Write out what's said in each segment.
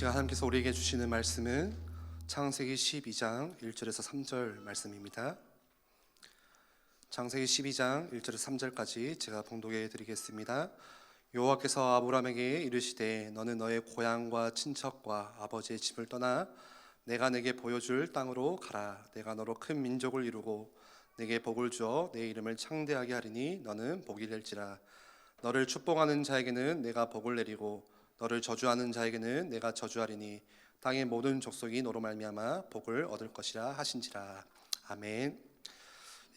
시간 하나님께서 우리에게 주시는 말씀은 창세기 12장 1절에서 3절 말씀입니다. 창세기 12장 1절에서 3절까지 제가 봉독해 드리겠습니다. 여호와께서 아브라함에게 이르시되 너는 너의 고향과 친척과 아버지의 집을 떠나 내가 내게 보여줄 땅으로 가라. 내가 너로 큰 민족을 이루고 내게 복을 주어 내 이름을 창대하게 하리니 너는 복이 될지라. 너를 축복하는 자에게는 내가 복을 내리고 너를 저주하는 자에게는 내가 저주하리니 땅의 모든 족속이 너로 말미암아 복을 얻을 것이라 하신지라. 아멘.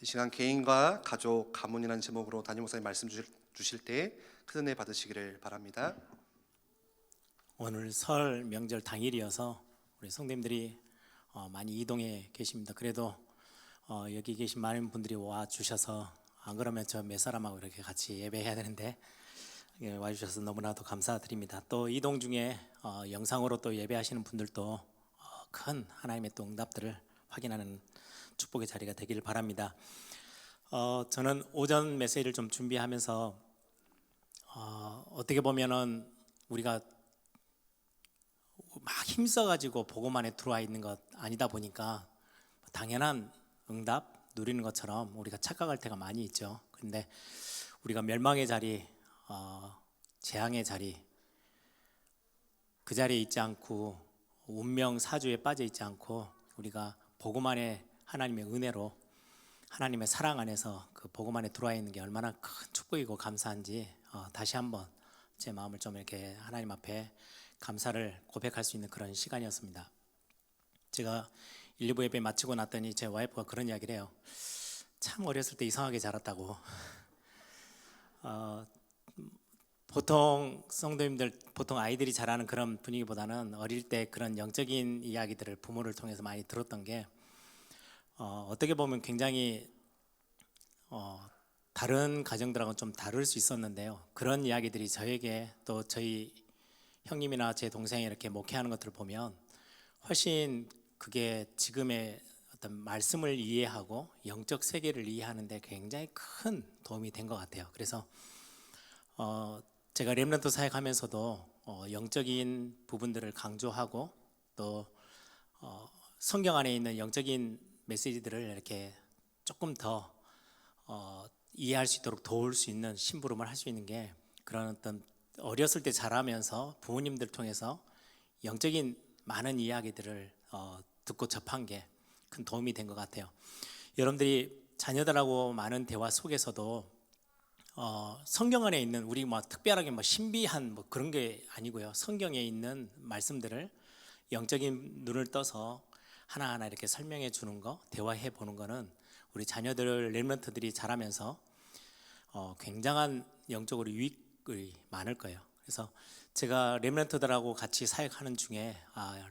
이 시간 개인과 가족, 가문이라는 제목으로 담임 목사님 말씀 주실 때 큰 은혜 받으시기를 바랍니다. 오늘 설 명절 당일이어서 우리 성도님들이 많이 이동해 계십니다. 그래도 여기 계신 많은 분들이 와 주셔서, 안 그러면 저 몇 사람하고 이렇게 같이 예배해야 되는데 와 주셔서 너무나도 감사드립니다. 또 이동 중에 영상으로 또 예배하시는 분들도 큰 하나님의 또 응답들을 확인하는 축복의 자리가 되기를 바랍니다. 저는 오전 메시지를 좀 준비하면서 어떻게 보면은 우리가 막 힘써가지고 복음만에 들어와 있는 것 아니다 보니까 당연한 응답 누리는 것처럼 우리가 착각할 때가 많이 있죠. 그런데 우리가 멸망의 자리, 재앙의 자리, 그 자리에 있지 않고 운명 사주에 빠져 있지 않고 우리가 복음 안에 하나님의 은혜로, 하나님의 사랑 안에서 그 복음 안에 들어와 있는 게 얼마나 큰 축복이고 감사한지 다시 한번 제 마음을 좀 이렇게 하나님 앞에 감사를 고백할 수 있는 그런 시간이었습니다. 제가 1, 2부 예배 마치고 났더니 제 와이프가 그런 이야기를 해요. 참 어렸을 때 이상하게 자랐다고. 보통 성도님들, 보통 아이들이 자라는 그런 분위기보다는 어릴 때 그런 영적인 이야기들을 부모를 통해서 많이 들었던 게 어떻게 보면 굉장히 다른 가정들하고는 좀 다를 수 있었는데요. 그런 이야기들이 저에게, 또 저희 형님이나 제 동생이 이렇게 목회하는 것들을 보면 훨씬 그게 지금의 어떤 말씀을 이해하고 영적 세계를 이해하는 데 굉장히 큰 도움이 된 것 같아요. 그래서 제가 렘넌트 사역하면서도 영적인 부분들을 강조하고 또 성경 안에 있는 영적인 메시지들을 이렇게 조금 더 이해할 수 있도록 도울 수 있는 심부름을 할 수 있는 게, 그런 어떤 어렸을 때 자라면서 부모님들 통해서 영적인 많은 이야기들을 듣고 접한 게 큰 도움이 된 것 같아요. 여러분들이 자녀들하고 많은 대화 속에서도 성경 안에 있는, 우리 뭐 특별하게 뭐 신비한 뭐 그런 게 아니고요, 성경에 있는 말씀들을 영적인 눈을 떠서 하나하나 이렇게 설명해 주는 거, 대화해 보는 거는 우리 자녀들, 렘넌트들이 자라면서 굉장한 영적으로 유익이 많을 거예요. 그래서 제가 렘넌트들하고 같이 사역하는 중에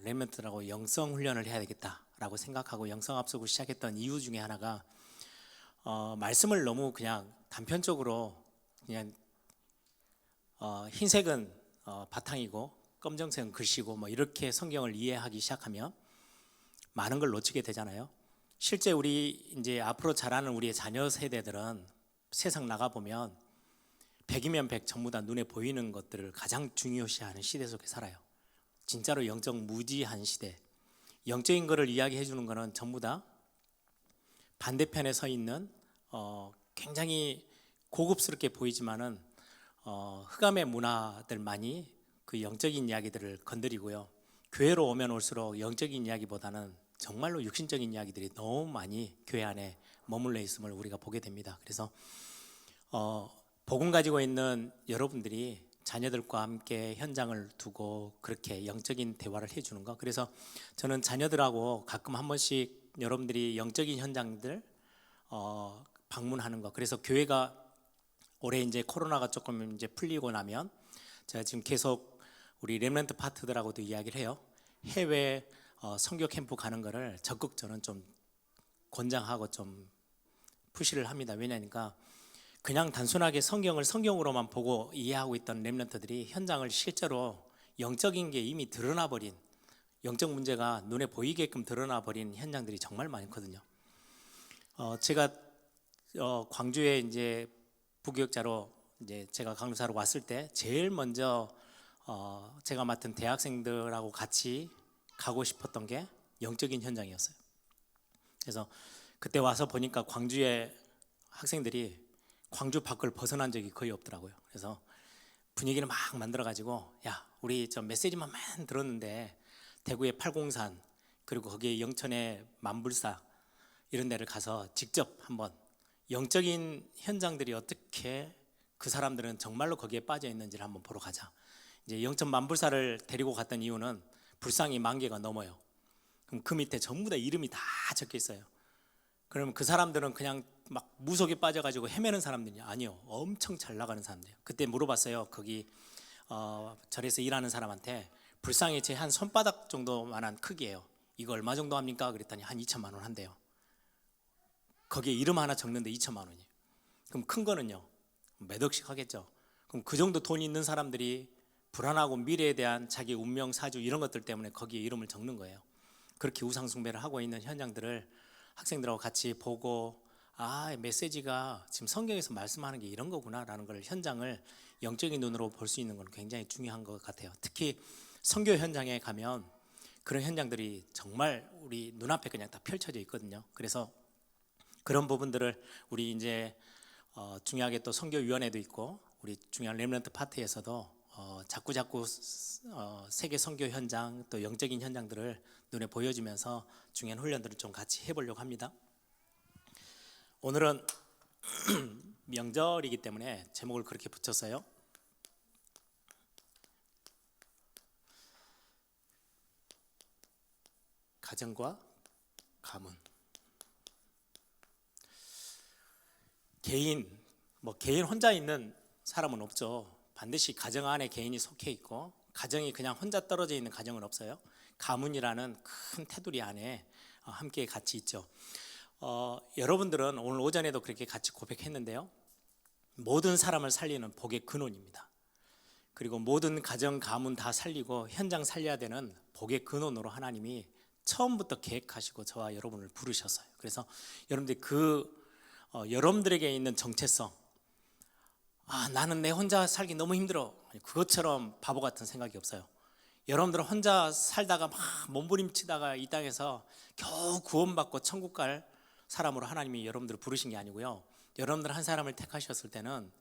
렘넌트들하고 영성 훈련을 해야 되겠다라고 생각하고 영성 앞서고 시작했던 이유 중에 하나가, 말씀을 너무 그냥 단편적으로 그냥 흰색은 바탕이고 검정색은 글씨고 뭐 이렇게 성경을 이해하기 시작하면 많은 걸 놓치게 되잖아요. 실제 우리 이제 앞으로 자라는 우리의 자녀 세대들은 세상 나가 보면 100이면 100 전부 다 눈에 보이는 것들을 가장 중요시하는 시대 속에 살아요. 진짜로 영적 무지한 시대. 영적인 거를 이야기해 주는 거는 전부 다 반대편에 서 있는 굉장히 고급스럽게 보이지만은 흑암의 문화들만이 그 영적인 이야기들을 건드리고요. 교회로 오면 올수록 영적인 이야기보다는 정말로 육신적인 이야기들이 너무 많이 교회 안에 머물러 있음을 우리가 보게 됩니다. 그래서 복음 가지고 있는 여러분들이 자녀들과 함께 현장을 두고 그렇게 영적인 대화를 해주는 거, 그래서 저는 자녀들하고 가끔 한 번씩 여러분들이 영적인 현장들 방문하는 거, 그래서 교회가 올해 이제 코로나가 조금 이제 풀리고 나면 제가 지금 계속 우리 렘넌트 파트들하고도 이야기를 해요. 해외 선교 캠프 가는 거를 적극 저는 좀 권장하고 좀 푸시를 합니다. 왜냐니까 그냥 단순하게 성경을 성경으로만 보고 이해하고 있던 렘넌트들이 현장을 실제로 영적인 게 이미 드러나 버린, 영적 문제가 눈에 보이게끔 드러나 버린 현장들이 정말 많거든요. 제가 광주에 이제 부교육자로 이제 제가 강사로 왔을 때 제일 먼저 제가 맡은 대학생들하고 같이 가고 싶었던 게 영적인 현장이었어요. 그래서 그때 와서 보니까 광주의 학생들이 광주 밖을 벗어난 적이 거의 없더라고요. 그래서 분위기를 막 만들어 가지고, 야, 우리 저 메시지만 들었는데 대구의 팔공산, 그리고 거기에 영천의 만불사 이런 데를 가서 직접 한번 영적인 현장들이 어떻게, 그 사람들은 정말로 거기에 빠져 있는지를 한번 보러 가자. 이제 영천 만불사를 데리고 갔던 이유는 불상이 10,000개가 넘어요. 그럼 그 밑에 전부 다 이름이 다 적혀 있어요. 그러면 그 사람들은 그냥 막 무속에 빠져가지고 헤매는 사람들이 아니요, 엄청 잘 나가는 사람들이에요. 그때 물어봤어요. 거기 절에서 일하는 사람한테 불상이 제 한 손바닥 정도만한 크기예요. 이거 얼마 정도 합니까? 그랬더니 한 2천만 원 한대요. 거기에 이름 하나 적는데 2천만 원이에요. 그럼 큰 거는요, 몇 억씩 하겠죠. 그럼 그 정도 돈 있는 사람들이 불안하고 미래에 대한 자기 운명, 사주 이런 것들 때문에 거기에 이름을 적는 거예요. 그렇게 우상 숭배를 하고 있는 현장들을 학생들하고 같이 보고, 아, 메시지가 지금 성경에서 말씀하는 게 이런 거구나라는 걸, 현장을 영적인 눈으로 볼 수 있는 건 굉장히 중요한 것 같아요. 특히 선교 현장에 가면 그런 현장들이 정말 우리 눈앞에 그냥 다 펼쳐져 있거든요. 그래서 그런 부분들을 우리 이제 중요하게 또 선교위원회도 있고 우리 중요한 렘넌트 파트에서도 자꾸 세계 선교 현장, 또 영적인 현장들을 눈에 보여주면서 중요한 훈련들을 좀 같이 해보려고 합니다. 오늘은 명절이기 때문에 제목을 그렇게 붙였어요. 가정과 가문. 개인 혼자 있는 사람은 없죠. 반드시 가정 안에 개인이 속해 있고, 가정이 그냥 혼자 떨어져 있는 가정은 없어요. 가문이라는 큰 테두리 안에 함께 같이 있죠. 여러분들은 오늘 오전에도 그렇게 같이 고백했는데요, 모든 사람을 살리는 복의 근원입니다. 그리고 모든 가정, 가문 다 살리고 현장 살려야 되는 복의 근원으로 하나님이 처음부터 계획하시고 저와 여러분을 부르셨어요. 그래서 여러분들이 여러분들에게 있는 정체성, 나는 내 혼자 살기 너무 힘들어, 그것처럼 바보 같은 생각이 없어요. 여러분들은 혼자 살다가 막 몸부림치다가 이 땅에서 겨우 구원받고 천국 갈 사람으로 하나님이 여러분들을 부르신 게 아니고요, 여러분들 한 사람을 택하셨을 때는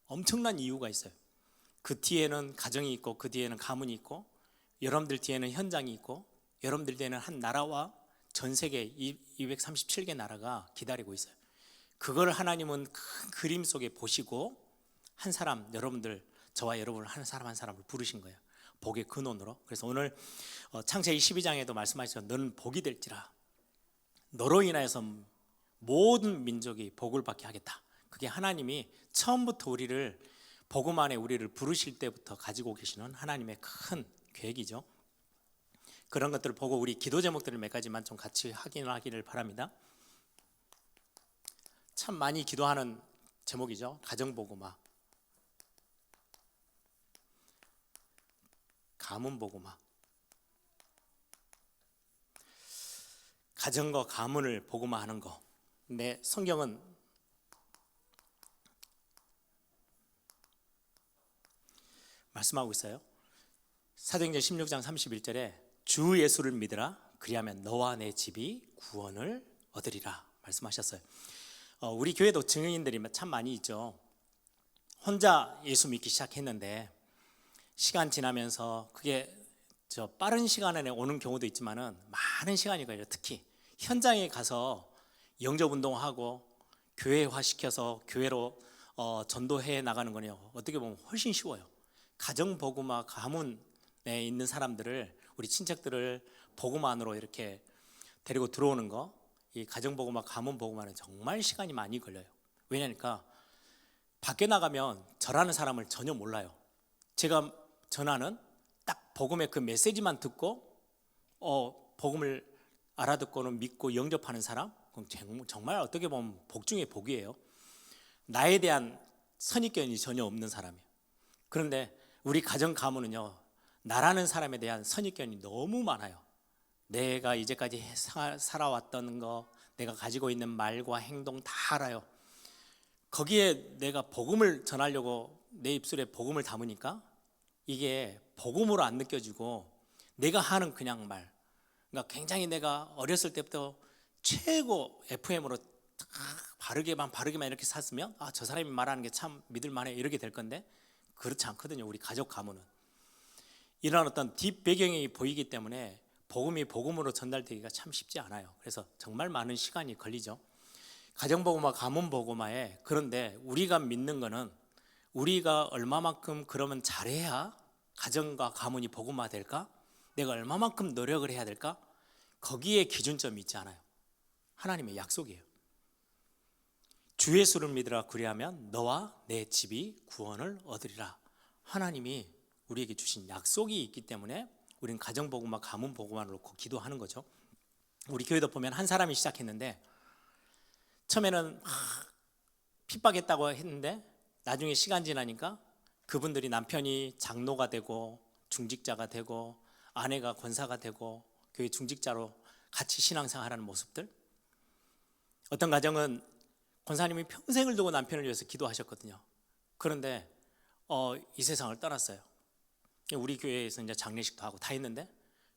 엄청난 이유가 있어요. 그 뒤에는 가정이 있고, 그 뒤에는 가문이 있고, 여러분들 뒤에는 현장이 있고, 여러분들 뒤에는 한 나라와 전 세계 237개 나라가 기다리고 있어요. 그걸 하나님은 큰 그림 속에 보시고 한 사람, 여러분들, 저와 여러분을 한 사람을 부르신 거예요. 복의 근원으로. 그래서 오늘 창세기 12장에도 말씀하셨죠. 너는 복이 될지라, 너로 인하여서 모든 민족이 복을 받게 하겠다. 그게 하나님이 처음부터 우리를, 복음 안에 우리를 부르실 때부터 가지고 계시는 하나님의 큰 계획이죠. 그런 것들을 보고 우리 기도 제목들을 몇 가지만 좀 같이 확인하기를 바랍니다. 참 많이 기도하는 제목이죠. 가정복음화, 가문복음화. 가정과 가문을 복음화하는 거. 근데 성경은 말씀하고 있어요. 사도행전 16장 31절에 주 예수를 믿으라, 그리하면 너와 내 집이 구원을 얻으리라 말씀하셨어요. 우리 교회도 증인들이 참 많이 있죠. 혼자 예수 믿기 시작했는데 시간 지나면서 그게 빠른 시간 안에 오는 경우도 있지만은 많은 시간이 걸려요. 특히 현장에 가서 영접 운동하고 교회화 시켜서 교회로 전도해 나가는 거는요, 어떻게 보면 훨씬 쉬워요. 가정 복음화, 가문에 있는 사람들을, 우리 친척들을 복음 안으로 이렇게 데리고 들어오는 거, 이 가정 복음화, 가문 복음화는 정말 시간이 많이 걸려요. 왜냐니까 밖에 나가면 저라는 사람을 전혀 몰라요. 제가 전하는 딱 복음의 그 메시지만 듣고 복음을 알아듣고는 믿고 영접하는 사람, 그럼 정말 어떻게 보면 복 중에 복이에요. 나에 대한 선입견이 전혀 없는 사람이에요. 그런데 우리 가정 가문은요, 나라는 사람에 대한 선입견이 너무 많아요. 내가 이제까지 살아왔던 거, 내가 가지고 있는 말과 행동 다 알아요. 거기에 내가 복음을 전하려고 내 입술에 복음을 담으니까 이게 복음으로 안 느껴지고 내가 하는 그냥 말, 그러니까 굉장히 내가 어렸을 때부터 최고 FM으로 바르게만 이렇게 샀으면 아, 저 사람이 말하는 게 참 믿을만해 이렇게 될 건데 그렇지 않거든요. 우리 가족 가문은 이런 어떤 뒷 배경이 보이기 때문에 복음이 복음으로 전달되기가 참 쉽지 않아요. 그래서 정말 많은 시간이 걸리죠. 가정복음화, 가문복음화에 그런데 우리가 믿는 거는 우리가 얼마만큼 그러면 잘해야 가정과 가문이 복음화 될까? 내가 얼마만큼 노력을 해야 될까? 거기에 기준점이 있지 않아요. 하나님의 약속이에요. 주 예수를 믿으라 그리하면 너와 내 집이 구원을 얻으리라. 하나님이 우리에게 주신 약속이 있기 때문에 우리는 가정복음화, 가문복음화를 놓고 기도하는 거죠. 우리 교회도 보면 한 사람이 시작했는데 처음에는 핍박했다고 했는데 나중에 시간 지나니까 그분들이 남편이 장로가 되고 중직자가 되고 아내가 권사가 되고 교회 중직자로 같이 신앙생활하는 모습들. 어떤 가정은 권사님이 평생을 두고 남편을 위해서 기도하셨거든요. 그런데 이 세상을 떠났어요. 우리 교회에서 이제 장례식도 하고 다 했는데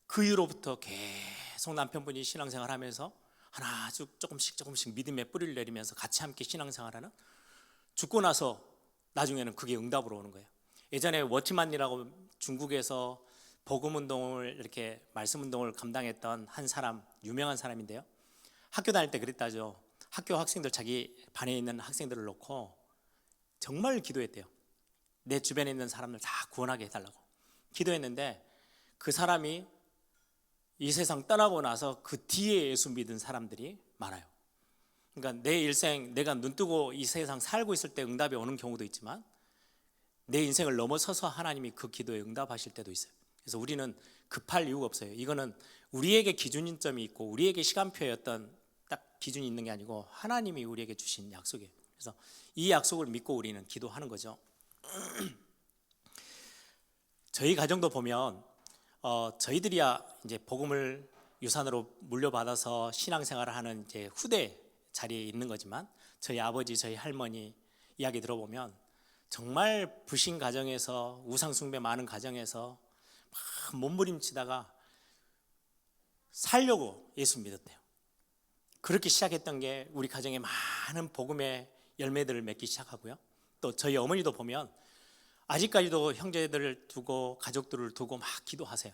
그 이후로부터 계속 남편분이 신앙생활하면서 하나 조금씩 믿음의 뿌리를 내리면서 같이 함께 신앙생활하는, 죽고 나서 나중에는 그게 응답으로 오는 거예요. 예전에 워치만이라고 중국에서 복음운동을 이렇게 말씀운동을 감당했던 한 사람, 유명한 사람인데요. 학교 다닐 때 그랬다죠. 학교 학생들, 자기 반에 있는 학생들을 놓고 정말 기도했대요. 내 주변에 있는 사람들 다 구원하게 해달라고 기도했는데 그 사람이 이 세상 떠나고 나서 그 뒤에 예수 믿은 사람들이 많아요. 그러니까 내 일생, 내가 눈 뜨고 이 세상 살고 있을 때 응답이 오는 경우도 있지만 내 인생을 넘어서서 하나님이 그 기도에 응답하실 때도 있어요. 그래서 우리는 급할 이유가 없어요. 이거는 우리에게 기준점이 있고 우리에게 시간표에 어떤 딱 기준이 있는 게 아니고 하나님이 우리에게 주신 약속이에요. 그래서 이 약속을 믿고 우리는 기도하는 거죠. 저희 가정도 보면 저희들이야 이제 복음을 유산으로 물려받아서 신앙생활을 하는 이제 후대 자리에 있는 거지만 저희 아버지, 저희 할머니 이야기 들어보면 정말 부신 가정에서 우상 숭배 많은 가정에서 막 몸부림치다가 살려고 예수 믿었대요. 그렇게 시작했던 게 우리 가정에 많은 복음의 열매들을 맺기 시작하고요. 또 저희 어머니도 보면 아직까지도 형제들을 두고 가족들을 두고 막 기도하세요.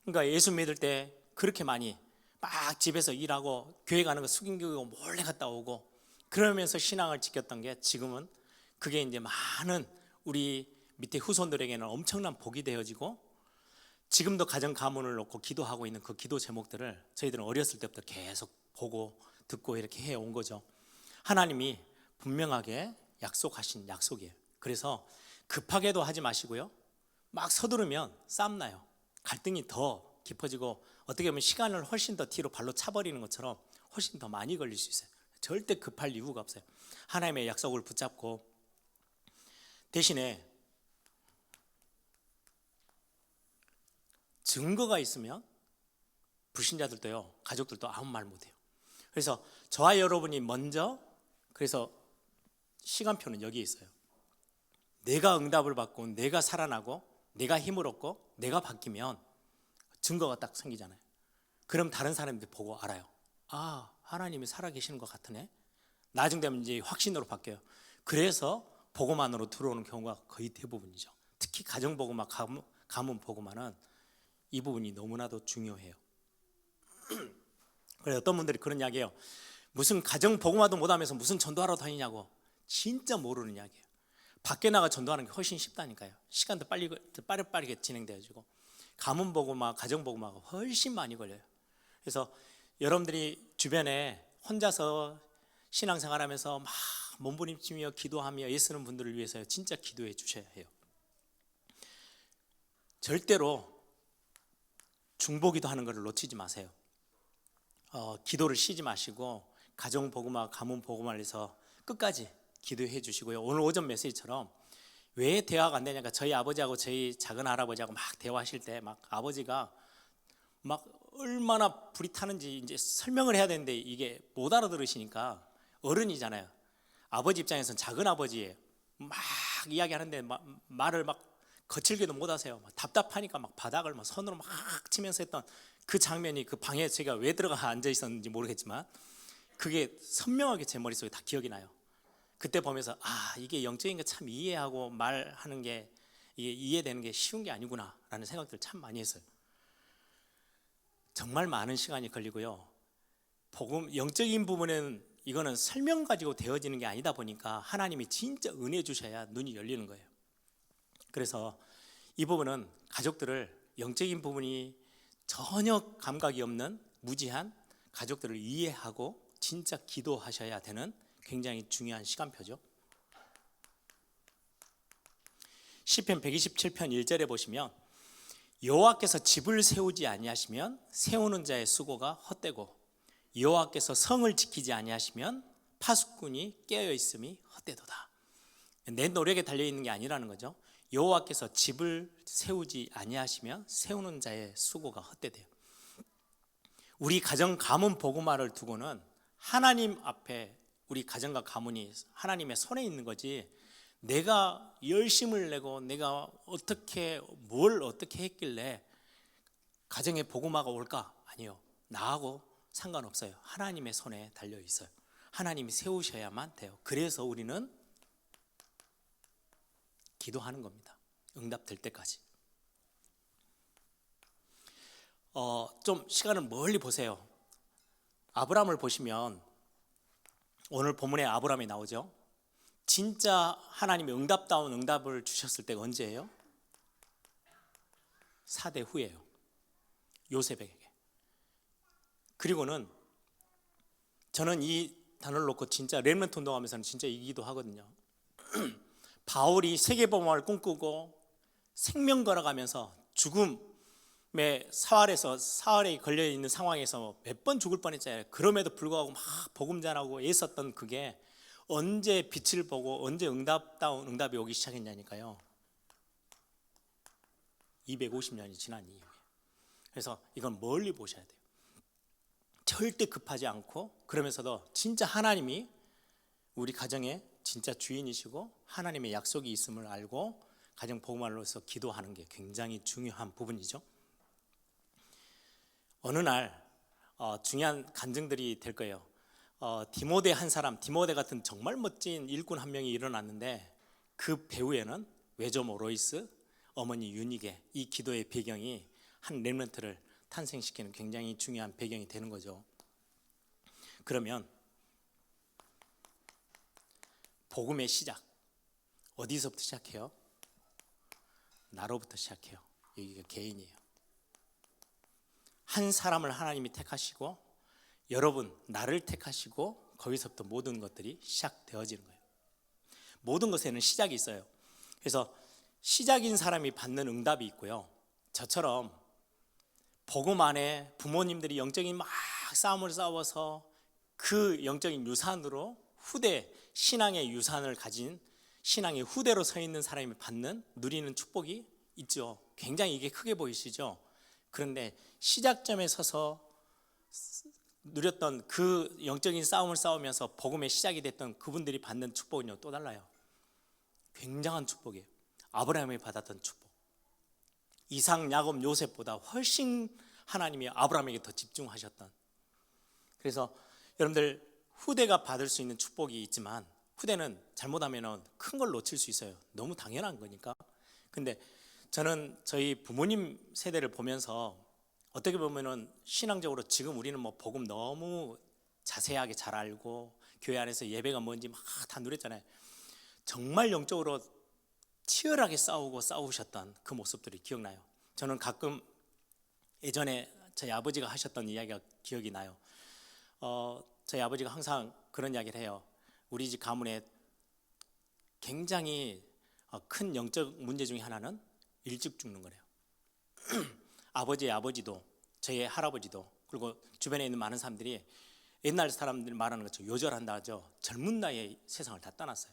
그러니까 예수 믿을 때 그렇게 많이 막 집에서 일하고 교회 가는 거 수긴교회 몰래 갔다 오고 그러면서 신앙을 지켰던 게 지금은 그게 이제 많은 우리 밑에 후손들에게는 엄청난 복이 되어지고 지금도 가정 가문을 놓고 기도하고 있는 그 기도 제목들을 저희들은 어렸을 때부터 계속 보고 듣고 이렇게 해온 거죠. 하나님이 분명하게 약속하신 약속이에요. 그래서 급하게도 하지 마시고요. 막 서두르면 싸움 나요. 갈등이 더 깊어지고 어떻게 보면 시간을 훨씬 더 뒤로 발로 차버리는 것처럼 훨씬 더 많이 걸릴 수 있어요. 절대 급할 이유가 없어요. 하나님의 약속을 붙잡고 대신에 증거가 있으면 불신자들도요, 가족들도 아무 말 못해요. 그래서 저와 여러분이 먼저, 그래서 시간표는 여기에 있어요. 내가 응답을 받고 내가 살아나고 내가 힘을 얻고 내가 바뀌면 증거가 딱 생기잖아요. 그럼 다른 사람들이 보고 알아요. 아, 하나님이 살아계시는 것 같으네. 나중 되면 이제 확신으로 바뀌어요. 그래서 복음만으로 들어오는 경우가 거의 대부분이죠. 특히 가정복음화, 가문복음화는 이 부분이 너무나도 중요해요. 그래서 어떤 분들이 그런 이야기해요. 무슨 가정복음화도 못하면서 무슨 전도하러 다니냐고. 진짜 모르는 이야기예요. 밖에 나가 전도하는 게 훨씬 쉽다니까요. 시간도 빠르게 진행되어지고 가문복음화, 가정복음화가 훨씬 많이 걸려요. 그래서 여러분들이 주변에 혼자서 신앙생활하면서 막 몸부림치며 기도하며 애쓰는 분들을 위해서 진짜 기도해 주셔야 해요. 절대로 중보기도 하는 것을 놓치지 마세요. 기도를 쉬지 마시고 가정복음화, 가문복음화를 해서 끝까지 기도해 주시고요. 오늘 오전 메시지처럼 왜 대화가 안 되냐니까 저희 아버지하고 저희 작은 할아버지하고 막 대화하실 때 막 아버지가 막 얼마나 불이 타는지 이제 설명을 해야 되는데 이게 못 알아들으시니까 어른이잖아요. 아버지 입장에서는 작은 아버지예요. 막 이야기하는데 말을 막 거칠게도 못 하세요. 막 답답하니까 막 바닥을 막 손으로 막 치면서 했던 그 장면이 그 방에 제가 왜 들어가 앉아 있었는지 모르겠지만 그게 선명하게 제 머릿속에 다 기억이 나요. 그때 보면서 이게 영적인 거 참 이해하고 말하는 게 이게 이해되는 게 쉬운 게 아니구나라는 생각들을 참 많이 했어요. 정말 많은 시간이 걸리고요. 복음 영적인 부분은 이거는 설명 가지고 되어지는 게 아니다 보니까 하나님이 진짜 은혜 주셔야 눈이 열리는 거예요. 그래서 이 부분은 가족들을 영적인 부분이 전혀 감각이 없는 무지한 가족들을 이해하고 진짜 기도하셔야 되는 굉장히 중요한 시간표죠. 시편 127편 1절에 보시면 여호와께서 집을 세우지 아니하시면 세우는 자의 수고가 헛되고 여호와께서 성을 지키지 아니하시면 파수꾼이 깨어 있음이 헛되도다. 내 노력에 달려 있는 게 아니라는 거죠. 여호와께서 집을 세우지 아니하시면 세우는 자의 수고가 헛되대요. 우리 가정 가문 복음화를 두고는 하나님 앞에 우리 가정과 가문이 하나님의 손에 있는 거지, 내가 열심을 내고 내가 뭘 어떻게 했길래 가정에 복음화가 올까? 아니요. 나하고 상관없어요. 하나님의 손에 달려 있어요. 하나님이 세우셔야만 돼요. 그래서 우리는 기도하는 겁니다. 응답될 때까지. 좀 시간을 멀리 보세요. 아브라함을 보시면 오늘 본문에 아브라함이 나오죠. 진짜 하나님이 응답다운 응답을 주셨을 때가 언제예요? 4대 후예요. 요셉에게. 그리고는 저는 이 단어를 놓고 진짜 렘넌트 운동하면서는 진짜 이기도 하거든요. 바울이 세계복음화를 꿈꾸고 생명 걸어가면서 죽음의 사활에 걸려있는 상황에서 몇 번 죽을 뻔했잖아요. 그럼에도 불구하고 막 복음 전하고 애썼던 그게 언제 빛을 보고 언제 응답다운 응답이 오기 시작했냐니까요. 250년이 지난 이후에. 그래서 이건 멀리 보셔야 돼요. 절대 급하지 않고 그러면서도 진짜 하나님이 우리 가정의 진짜 주인이시고 하나님의 약속이 있음을 알고 가정 복음화로서 기도하는 게 굉장히 중요한 부분이죠. 어느 날 중요한 간증들이 될 거예요. 디모데 한 사람, 디모데 같은 정말 멋진 일꾼 한 명이 일어났는데 그 배후에는 외조모 로이스, 어머니 유니게, 이 기도의 배경이 한 렘넌트를 탄생시키는 굉장히 중요한 배경이 되는 거죠. 그러면 복음의 시작 어디서부터 시작해요? 나로부터 시작해요. 여기가 개인이에요. 한 사람을 하나님이 택하시고 여러분 나를 택하시고 거기서부터 모든 것들이 시작되어지는 거예요. 모든 것에는 시작이 있어요. 그래서 시작인 사람이 받는 응답이 있고요. 저처럼 복음 안에 부모님들이 영적인 막 싸움을 싸워서 그 영적인 유산으로 후대 신앙의 유산을 가진 신앙의 후대로 서 있는 사람이 받는 누리는 축복이 있죠. 굉장히 이게 크게 보이시죠? 그런데 시작점에 서서 누렸던 그 영적인 싸움을 싸우면서 복음의 시작이 됐던 그분들이 받는 축복은요 또 달라요. 굉장한 축복이에요. 아브라함이 받았던 축복, 이삭, 야곱, 요셉보다 훨씬 하나님이 아브라함에게 더 집중하셨던. 그래서 여러분들 후대가 받을 수 있는 축복이 있지만 후대는 잘못하면 큰 걸 놓칠 수 있어요. 너무 당연한 거니까. 근데 저는 저희 부모님 세대를 보면서 어떻게 보면은 신앙적으로 지금 우리는 뭐 복음 너무 자세하게 잘 알고 교회 안에서 예배가 뭔지 막 다 누렸잖아요. 정말 영적으로 치열하게 싸우셨던 그 모습들이 기억나요. 저는 가끔 예전에 저희 아버지가 하셨던 이야기가 기억이 나요. 저희 아버지가 항상 그런 이야기를 해요. 우리 집 가문에 굉장히 큰 영적 문제 중에 하나는 일찍 죽는 거래요. 아버지의 아버지도 저희 할아버지도 그리고 주변에 있는 많은 사람들이 옛날 사람들 말하는 것처럼 요절한다 하죠. 젊은 나이에 세상을 다 떠났어요.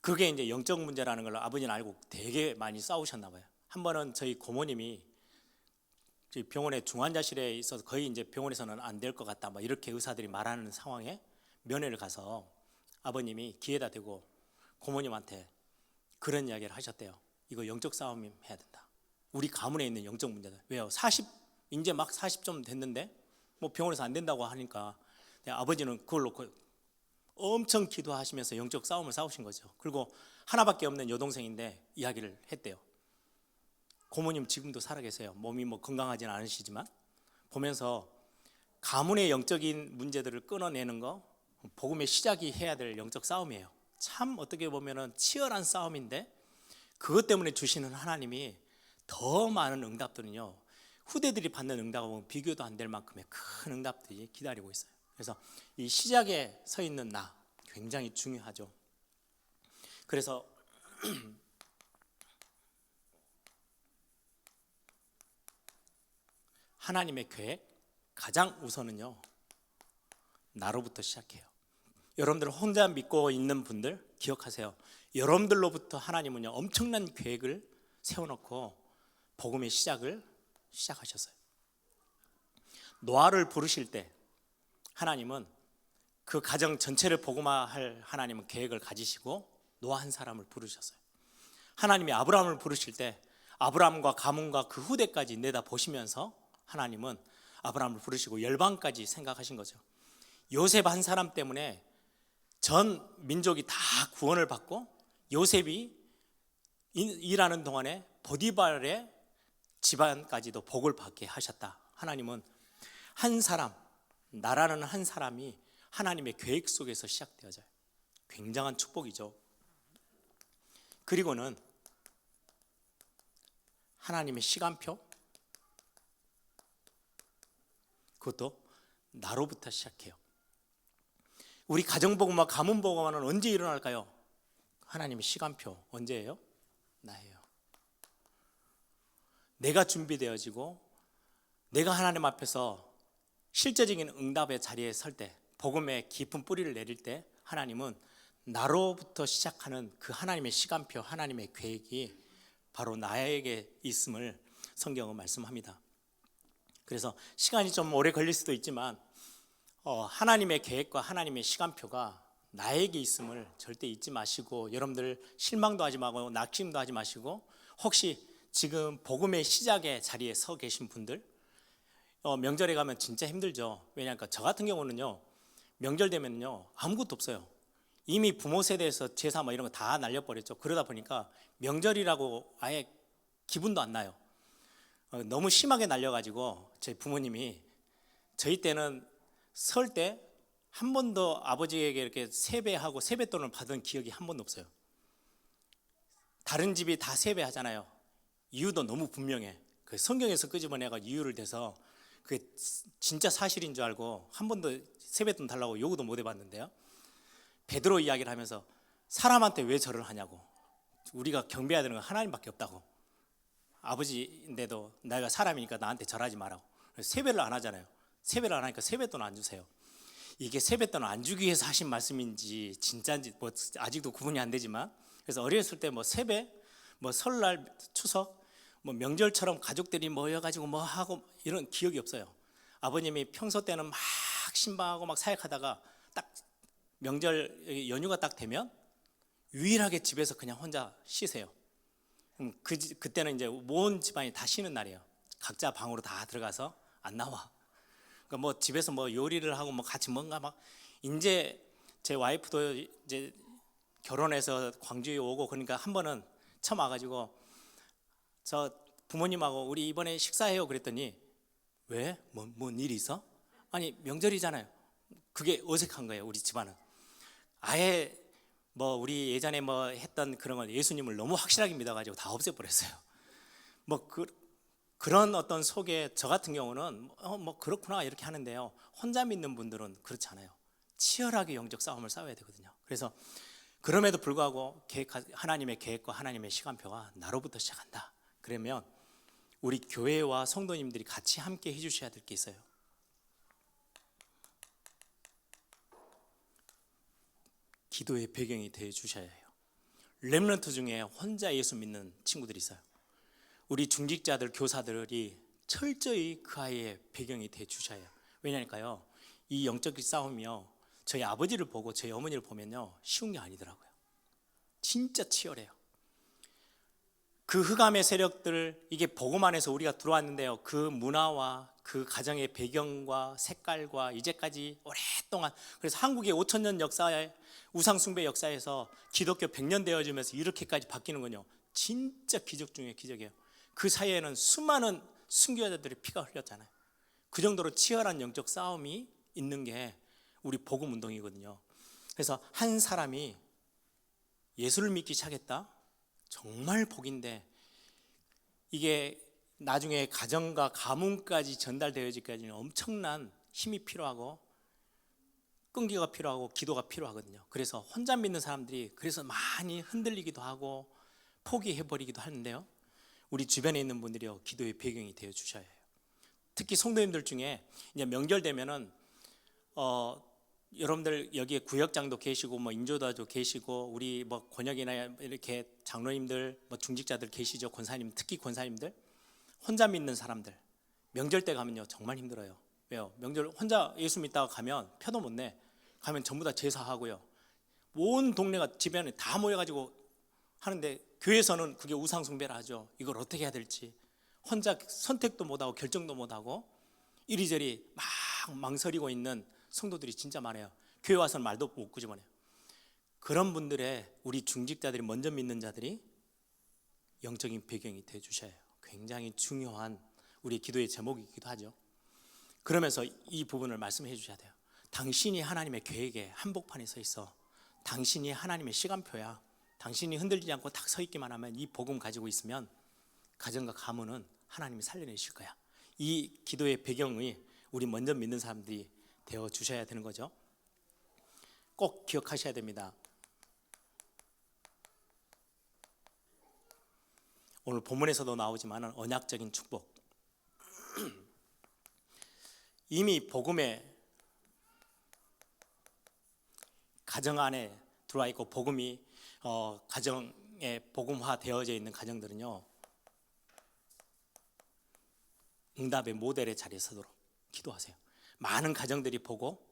그게 이제 영적 문제라는 걸 아버지는 알고 되게 많이 싸우셨나 봐요. 한 번은 저희 고모님이 저희 병원에 중환자실에 있어서 거의 이제 병원에서는 안 될 것 같다 막 이렇게 의사들이 말하는 상황에 면회를 가서 아버님이 귀에다 대고 고모님한테 그런 이야기를 하셨대요. 이거 영적 싸움 해야 된다. 우리 가문에 있는 영적 문제다. 왜요? 40 이제 막 40좀 됐는데 뭐 병원에서 안 된다고 하니까 아버지는 그걸 놓고 엄청 기도하시면서 영적 싸움을 싸우신 거죠. 그리고 하나밖에 없는 여동생인데 이야기를 했대요. 고모님 지금도 살아계세요. 몸이 뭐 건강하지는 않으시지만 보면서 가문의 영적인 문제들을 끊어내는 거 복음의 시작이 해야 될 영적 싸움이에요. 참 어떻게 보면은 치열한 싸움인데 그것 때문에 주시는 하나님이 더 많은 응답들은요, 후대들이 받는 응답하고 비교도 안 될 만큼의 큰 응답들이 기다리고 있어요. 그래서 이 시작에 서 있는 나 굉장히 중요하죠. 그래서 하나님의 계획 가장 우선은요, 나로부터 시작해요. 여러분들 혼자 믿고 있는 분들 기억하세요. 여러분들로부터 하나님은요 엄청난 계획을 세워놓고 복음의 시작을 시작하셨어요. 노아를 부르실 때 하나님은 그 가정 전체를 복음화할 하나님은 계획을 가지시고 노아 한 사람을 부르셨어요. 하나님이 아브라함을 부르실 때 아브라함과 가문과 그 후대까지 내다 보시면서 하나님은 아브라함을 부르시고 열방까지 생각하신 거죠. 요셉 한 사람 때문에 전 민족이 다 구원을 받고 요셉이 일하는 동안에 보디발의 집안까지도 복을 받게 하셨다. 하나님은 한 사람, 나라는 한 사람이 하나님의 계획 속에서 시작되어져요. 굉장한 축복이죠. 그리고는 하나님의 시간표, 그것도 나로부터 시작해요. 우리 가정복음과 가문복음화는 언제 일어날까요? 하나님의 시간표 언제예요? 나예요. 내가 준비되어지고 내가 하나님 앞에서 실제적인 응답의 자리에 설 때, 복음의 깊은 뿌리를 내릴 때 하나님은 나로부터 시작하는 그 하나님의 시간표, 하나님의 계획이 바로 나에게 있음을 성경은 말씀합니다. 그래서 시간이 좀 오래 걸릴 수도 있지만 하나님의 계획과 하나님의 시간표가 나에게 있음을 절대 잊지 마시고, 여러분들 실망도 하지 말고 낙심도 하지 마시고, 혹시 지금 복음의 시작의 자리에 서 계신 분들, 명절에 가면 진짜 힘들죠. 왜냐하면 저 같은 경우는요, 명절 되면요 아무것도 없어요. 이미 부모 세대에서 제사 뭐 이런 거 다 날려버렸죠. 그러다 보니까 명절이라고 아예 기분도 안 나요. 너무 심하게 날려가지고 제 부모님이 저희 때는 설 때 한 번도 아버지에게 이렇게 세배하고 세뱃돈을 받은 기억이 한 번도 없어요. 다른 집이 다 세배하잖아요. 이유도 너무 분명해. 그 성경에서 끄집어내가 이유를 대서 그게 진짜 사실인 줄 알고 한 번도 세뱃돈 달라고 요구도 못 해봤는데요. 베드로 이야기를 하면서 사람한테 왜 절을 하냐고, 우리가 경배해야 되는 건 하나님밖에 없다고, 아버지인데도 내가 사람이니까 나한테 절하지 말라고. 세배를 안 하잖아요. 세배를 안 하니까 세뱃돈 안 주세요. 이게 세뱃돈 안 주기 위해서 하신 말씀인지 진짜인지 뭐 아직도 구분이 안 되지만, 그래서 어렸을 때 뭐 세배, 뭐 설날, 추석, 뭐 명절처럼 가족들이 모여가지고 뭐 하고 이런 기억이 없어요. 아버님이 평소 때는 막 신방하고 막 사역하다가 딱 명절 연휴가 딱 되면 유일하게 집에서 그냥 혼자 쉬세요. 그때는 이제 온 집안이 다 쉬는 날이에요. 각자 방으로 다 들어가서 안 나와. 그러니까 뭐 집에서 뭐 요리를 하고 뭐 같이 뭔가 막, 이제 제 와이프도 이제 결혼해서 광주에 오고 그러니까 한 번은 처음 와가지고 저 부모님하고 우리 이번에 식사해요 그랬더니 왜? 뭔 일이 있어? 아니 명절이잖아요. 그게 어색한 거예요. 우리 집안은 아예 뭐 우리 예전에 뭐 했던 그런 걸 예수님을 너무 확실하게 믿어가지고 다 없애버렸어요. 뭐 그런 어떤 속에 저 같은 경우는 뭐 그렇구나 이렇게 하는데요, 혼자 믿는 분들은 그렇지 않아요. 치열하게 영적 싸움을 싸워야 되거든요. 그래서 그럼에도 불구하고 하나님의 계획과 하나님의 시간표가 나로부터 시작한다. 그러면 우리 교회와 성도님들이 같이 함께 해주셔야 될 게 있어요. 기도의 배경이 되어 주셔야 해요. 렘넌트 중에 혼자 예수 믿는 친구들이 있어요. 우리 중직자들, 교사들이 철저히 그 아이의 배경이 되어 주셔야 해요. 왜냐니까요, 이 영적 싸움이요, 저희 아버지를 보고 저희 어머니를 보면요 쉬운 게 아니더라고요. 진짜 치열해요. 그 흑암의 세력들, 이게 복음 안에서 우리가 들어왔는데요, 그 문화와 그 가정의 배경과 색깔과 이제까지 오랫동안, 그래서 한국의 5,000년 역사에, 우상숭배 역사에서 기독교 100년 되어지면서 이렇게까지 바뀌는군요. 진짜 기적 중에 기적이에요. 그 사이에는 수많은 순교자들의 피가 흘렸잖아요. 그 정도로 치열한 영적 싸움이 있는 게 우리 복음 운동이거든요. 그래서 한 사람이 예수를 믿기 시작했다? 정말 복인데, 이게 나중에 가정과 가문까지 전달되어지기까지는 엄청난 힘이 필요하고 끈기가 필요하고 기도가 필요하거든요. 그래서 혼자 믿는 사람들이 그래서 많이 흔들리기도 하고 포기해버리기도 하는데요, 우리 주변에 있는 분들이요, 기도의 배경이 되어 주셔야 해요. 특히 성도님들 중에 이제 명절 되면은 여러분들 여기에 구역장도 계시고 뭐 인조다도 계시고 우리 뭐 권역이나 이렇게 장로님들 뭐 중직자들 계시죠. 권사님, 특히 권사님들 혼자 믿는 사람들 명절 때 가면요 정말 힘들어요. 왜요? 명절 혼자 예수 믿다가 가면 표도 못 내. 가면 전부 다 제사하고요, 온 동네가 집안에 다 모여가지고 하는데, 교회에서는 그게 우상 숭배라 하죠. 이걸 어떻게 해야 될지 혼자 선택도 못하고 결정도 못하고 이리저리 막 망설이고 있는 성도들이 진짜 많아요. 교회 와서는 말도 못 꾸집어내요. 그런 분들의, 우리 중직자들이 먼저 믿는 자들이 영적인 배경이 되어 주셔야 해요. 굉장히 중요한 우리 기도의 제목이기도 하죠. 그러면서 이 부분을 말씀해 주셔야 돼요. 당신이 하나님의 계획에 한복판에 서 있어. 당신이 하나님의 시간표야. 당신이 흔들리지 않고 딱 서 있기만 하면, 이 복음 가지고 있으면 가정과 가문은 하나님이 살려내실 거야. 이 기도의 배경이 우리 먼저 믿는 사람들이 되어 주셔야 되는 거죠. 꼭 기억하셔야 됩니다. 오늘 본문에서도 나오지만 언약적인 축복. 이미 복음에 가정 안에 들어와 있고 복음이 가정에 복음화 되어져 있는 가정들은요, 응답의 모델의 자리에 서도록 기도하세요. 많은 가정들이 보고,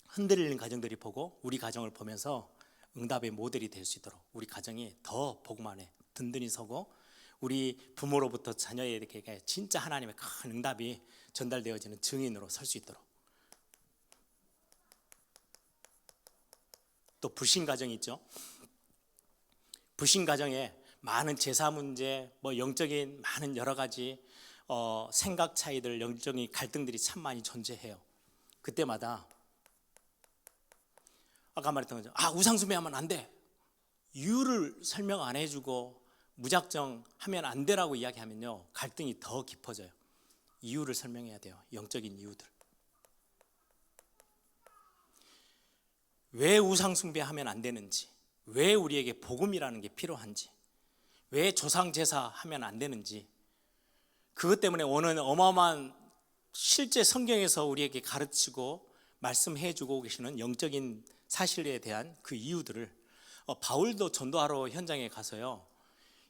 흔들리는 가정들이 보고 우리 가정을 보면서 응답의 모델이 될 수 있도록 우리 가정이 더 복음 안에 든든히 서고, 우리 부모로부터 자녀에게 진짜 하나님의 큰 응답이 전달되어지는 증인으로 설 수 있도록. 또 불신 가정이 있죠. 불신 가정에 많은 제사 문제, 뭐 영적인 많은 여러 가지 생각 차이들, 영적인 갈등들이 참 많이 존재해요. 그때마다 아까 말했던 거죠. 우상숭배하면 안 돼. 이유를 설명 안 해주고 무작정 하면 안 되라고 이야기하면요, 갈등이 더 깊어져요. 이유를 설명해야 돼요. 영적인 이유들. 왜 우상숭배하면 안 되는지, 왜 우리에게 복음이라는 게 필요한지, 왜 조상제사 하면 안 되는지, 그것 때문에 오는 어마어마한 실제 성경에서 우리에게 가르치고 말씀해주고 계시는 영적인 사실에 대한 그 이유들을 바울도 전도하러 현장에 가서요,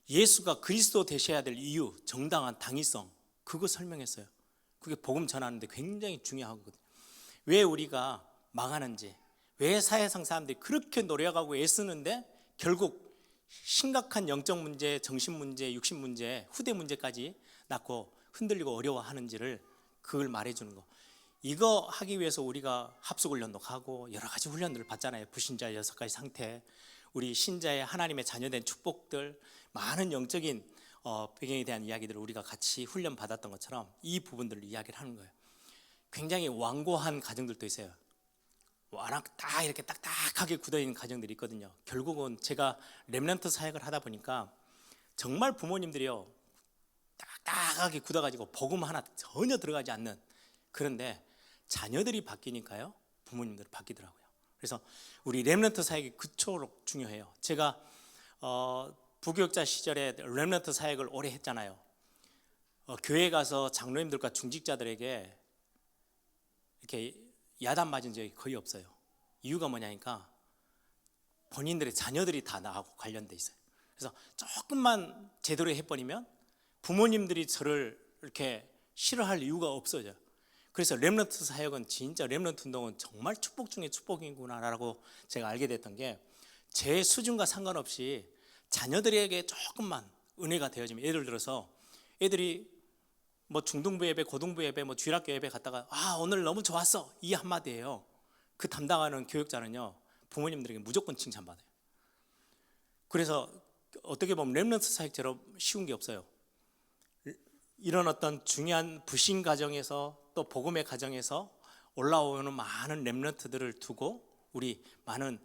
예수가 그리스도 되셔야 될 이유, 정당한 당위성, 그거 설명했어요. 그게 복음 전하는데 굉장히 중요하거든요. 왜 우리가 망하는지, 왜 사회상 사람들이 그렇게 노력하고 애쓰는데 결국 심각한 영적 문제, 정신 문제, 육신 문제, 후대 문제까지 낳고 흔들리고 어려워하는지를 그걸 말해주는 거. 이거 하기 위해서 우리가 합숙훈련도 가고 여러 가지 훈련들을 받잖아요. 불신자 6가지 상태, 우리 신자의 하나님의 자녀된 축복들, 많은 영적인 배경에 대한 이야기들을 우리가 같이 훈련 받았던 것처럼 이 부분들을 이야기를 하는 거예요. 굉장히 완고한 가정들도 있어요. 워낙 딱 이렇게 딱딱하게 굳어있는 가정들이 있거든요. 결국은 제가 렘넌트 사역을 하다 보니까 정말 부모님들이요, 딱딱하게 굳어가지고 복음 하나 전혀 들어가지 않는, 그런데 자녀들이 바뀌니까요, 부모님들이 바뀌더라고요. 그래서 우리 렘넌트 사역이 그토록 중요해요. 제가 부교육자 시절에 렘넌트 사역을 오래 했잖아요. 교회 가서 장로님들과 중직자들에게 이렇게 야단 맞은 적이 거의 없어요. 이유가 뭐냐니까 본인들의 자녀들이 다 나하고 관련돼 있어요. 그래서 조금만 제대로 해버리면 부모님들이 저를 이렇게 싫어할 이유가 없어져요. 그래서 렘넌트 사역은 진짜, 렘넌트 운동은 정말 축복 중에 축복이구나라고 제가 알게 됐던 게, 제 수준과 상관없이 자녀들에게 조금만 은혜가 되어지면, 예를 들어서 애들이 뭐 중등부 예배, 고등부 예배, 뭐 주일학교 예배 갔다가 오늘 너무 좋았어, 이 한마디예요. 그 담당하는 교육자는요, 부모님들에게 무조건 칭찬받아요. 그래서 어떻게 보면 렘넌트 사역처럼 쉬운 게 없어요. 이런 어떤 중요한 부신 가정에서 또 복음의 가정에서 올라오는 많은 렘넌트들을 두고 우리 많은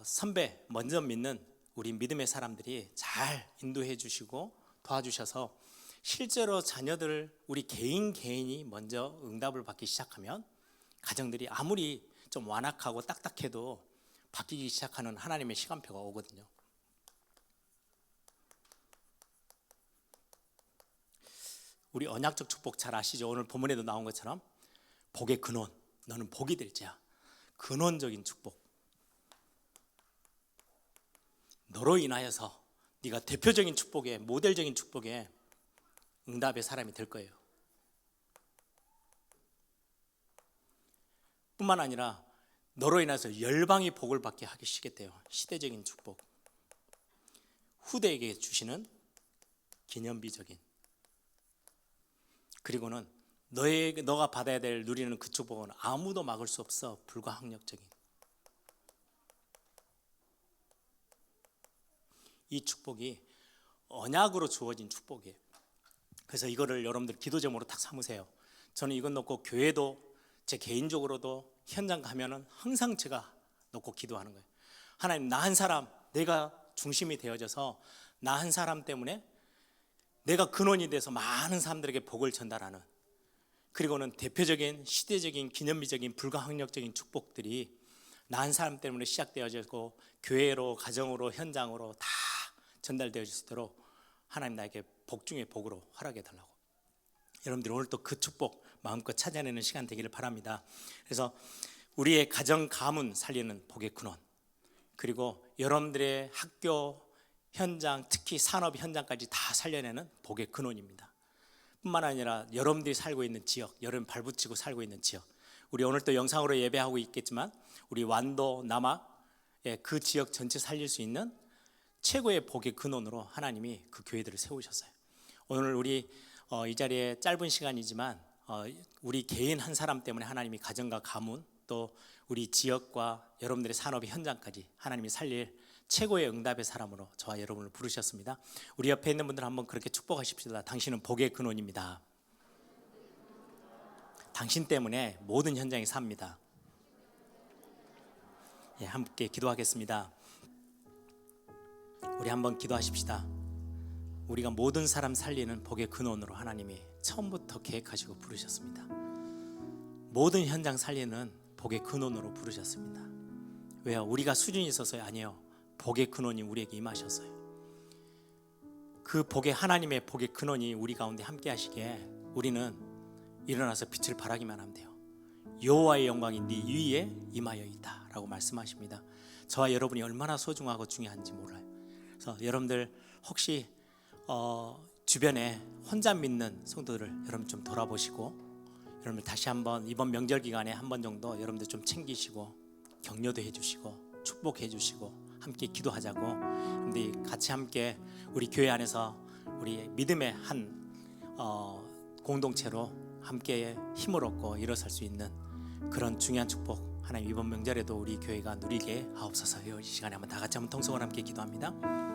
선배, 먼저 믿는 우리 믿음의 사람들이 잘 인도해 주시고 도와주셔서 실제로 자녀들, 우리 개인이 먼저 응답을 받기 시작하면 가정들이 아무리 좀 완악하고 딱딱해도 바뀌기 시작하는 하나님의 시간표가 오거든요. 우리 언약적 축복 잘 아시죠? 오늘 본문에도 나온 것처럼 복의 근원, 너는 복이 될지야. 근원적인 축복. 너로 인하여서 네가 대표적인 축복에, 모델적인 축복에 응답의 사람이 될 거예요. 뿐만 아니라 너로 인해서 열방이 복을 받게 하시겠대요. 시대적인 축복. 후대에게 주시는 기념비적인. 그리고는 너가 받아야 될 누리는 그 축복은 아무도 막을 수 없어 불가항력적인. 이 축복이 언약으로 주어진 축복이에요. 그래서 이거를 여러분들 기도 제목으로 딱 삼으세요. 저는 이건 놓고 교회도 제 개인적으로도 현장 가면은 항상 제가 놓고 기도하는 거예요. 하나님, 나 한 사람, 내가 중심이 되어져서 나 한 사람 때문에 내가 근원이 돼서 많은 사람들에게 복을 전달하는, 그리고는 대표적인 시대적인 기념비적인 불가항력적인 축복들이 나 한 사람 때문에 시작되어지고 교회로, 가정으로, 현장으로 다 전달되어질 수 있도록 하나님 나에게 복 중에 복으로 허락해 달라고. 여러분들 오늘 또 그 축복 마음껏 찾아내는 시간 되기를 바랍니다. 그래서 우리의 가정 가문 살리는 복의 근원, 그리고 여러분들의 학교 현장, 특히 산업 현장까지 다 살려내는 복의 근원입니다. 뿐만 아니라 여러분들이 살고 있는 지역, 여러분 발붙이고 살고 있는 지역, 우리 오늘 또 영상으로 예배하고 있겠지만 우리 완도, 남학의 그 지역 전체 살릴 수 있는 최고의 복의 근원으로 하나님이 그 교회들을 세우셨어요. 오늘 우리 이 자리에 짧은 시간이지만 우리 개인 한 사람 때문에 하나님이 가정과 가문, 또 우리 지역과 여러분들의 산업의 현장까지 하나님이 살릴 최고의 응답의 사람으로 저와 여러분을 부르셨습니다. 우리 옆에 있는 분들 한번 그렇게 축복하십시다. 당신은 복의 근원입니다. 당신 때문에 모든 현장이 삽니다. 예, 함께 기도하겠습니다. 우리 한번 기도하십시다. 우리가 모든 사람 살리는 복의 근원으로 하나님이 처음부터 계획하시고 부르셨습니다. 모든 현장 살리는 복의 근원으로 부르셨습니다. 왜요? 우리가 수준이 있어서요? 아니에요. 복의 근원이 우리에게 임하셨어요. 그 복의, 하나님의 복의 근원이 우리 가운데 함께 하시기에 우리는 일어나서 빛을 발하기만 하면 돼요. 여호와의 영광이 네 위에 임하여 있다 라고 말씀하십니다. 저와 여러분이 얼마나 소중하고 중요한지 몰라요. 그래서 여러분들 혹시 주변에 혼자 믿는 성도들을 여러분 좀 돌아보시고, 여러분들 다시 한번 이번 명절 기간에 한 번 정도 여러분들 좀 챙기시고 격려도 해주시고 축복해 주시고 함께 기도하자고. 근데 같이 함께 우리 교회 안에서 우리 믿음의 한 공동체로 함께 힘을 얻고 일어설 수 있는 그런 중요한 축복 하나님 이번 명절에도 우리 교회가 누리게 하옵소서. 이 시간에 한번 다 같이 한번 통성을 함께 기도합니다.